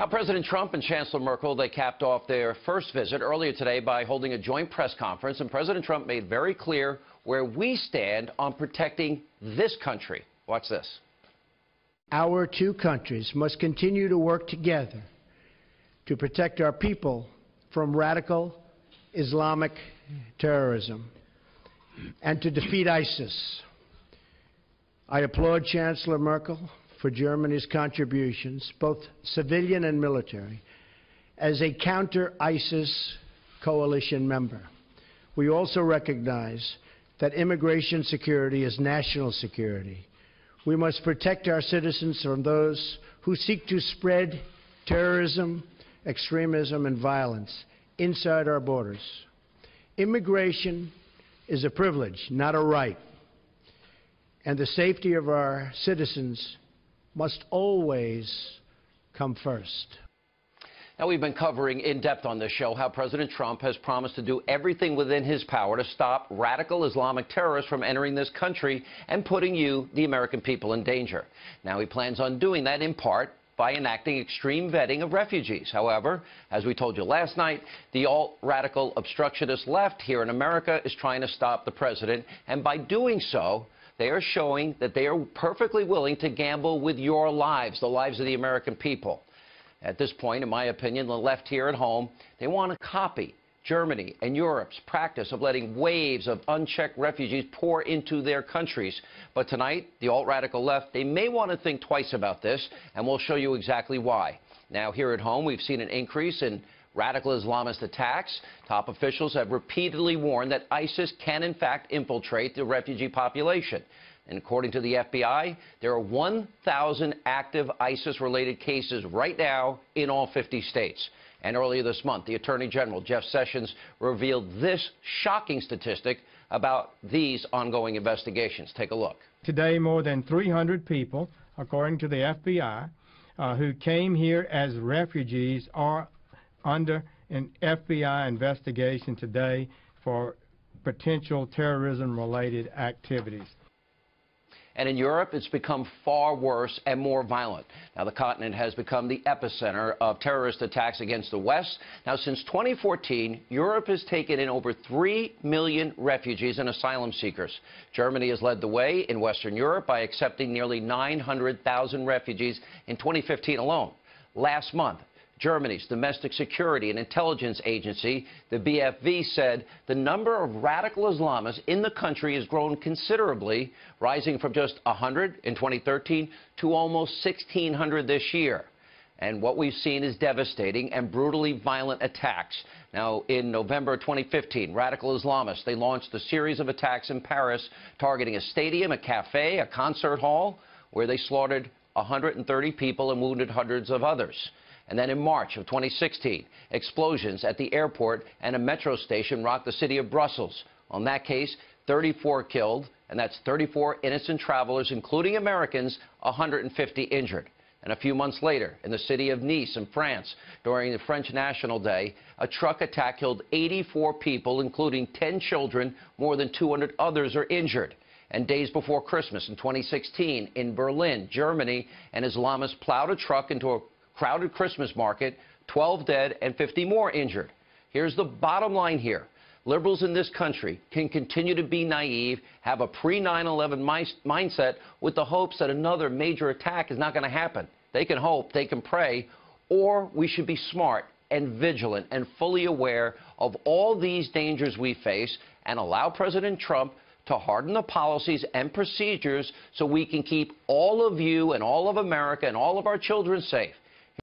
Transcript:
Now, President Trump and Chancellor Merkel, they capped off their first visit earlier today by holding a joint press conference, and President Trump made very clear where we stand on protecting this country. Watch this. Our two countries must continue to work together to protect our people from radical Islamic terrorism and to defeat ISIS. I applaud Chancellor Merkel for Germany's contributions, both civilian and military, as a counter-ISIS coalition member. We also recognize that immigration security is national security. We must protect our citizens from those who seek to spread terrorism, extremism, and violence inside our borders. Immigration is a privilege, not a right, and the safety of our citizens must always come first. Now, we've been covering in depth on this show how President Trump has promised to do everything within his power to stop radical Islamic terrorists from entering this country and putting you, the American people, in danger. Now, he plans on doing that in part by enacting extreme vetting of refugees. However, as we told you last night, the alt-radical obstructionist left here in America is trying to stop the president, and by doing so, they are showing that they are perfectly willing to gamble with your lives, the lives of the American people. At this point, in my opinion, the left here at home, they want to copy Germany and Europe's practice of letting waves of unchecked refugees pour into their countries. But tonight, the alt-radical left, they may want to think twice about this, and we'll show you exactly why. Now, here at home, we've seen an increase in radical Islamist attacks. Top officials have repeatedly warned that ISIS can, in fact, infiltrate the refugee population. And according to the FBI, there are 1,000 active ISIS-related cases right now in all 50 states. And earlier this month, the Attorney General, Jeff Sessions, revealed this shocking statistic about these ongoing investigations. Take a look. Today, more than 300 people, according to the FBI, who came here as refugees are under an FBI investigation today for potential terrorism-related activities. And in Europe, it's become far worse and more violent. Now, the continent has become the epicenter of terrorist attacks against the West. Now, since 2014, Europe has taken in over 3 million refugees and asylum seekers. Germany has led the way in Western Europe by accepting nearly 900,000 refugees in 2015 alone. Last month, Germany's Domestic Security and Intelligence Agency, the BFV, said the number of radical Islamists in the country has grown considerably, rising from just 100 in 2013 to almost 1,600 this year. And what we've seen is devastating and brutally violent attacks. Now, in November 2015, radical Islamists, they launched a series of attacks in Paris targeting a stadium, a cafe, a concert hall, where they slaughtered 130 people and wounded hundreds of others. And then in March of 2016, explosions at the airport and a metro station rocked the city of Brussels. On that case, 34 killed, and that's 34 innocent travelers, including Americans, 150 injured. And a few months later, in the city of Nice in France, during the French National Day, a truck attack killed 84 people, including 10 children. More than 200 others are injured. And days before Christmas in 2016, in Berlin, Germany, an Islamist plowed a truck into a crowded Christmas market, 12 dead and 50 more injured. Here's the bottom line here. Liberals in this country can continue to be naive, have a pre-9/11 mindset with the hopes that another major attack is not going to happen. They can hope, they can pray, or we should be smart and vigilant and fully aware of all these dangers we face and allow President Trump to harden the policies and procedures so we can keep all of you and all of America and all of our children safe.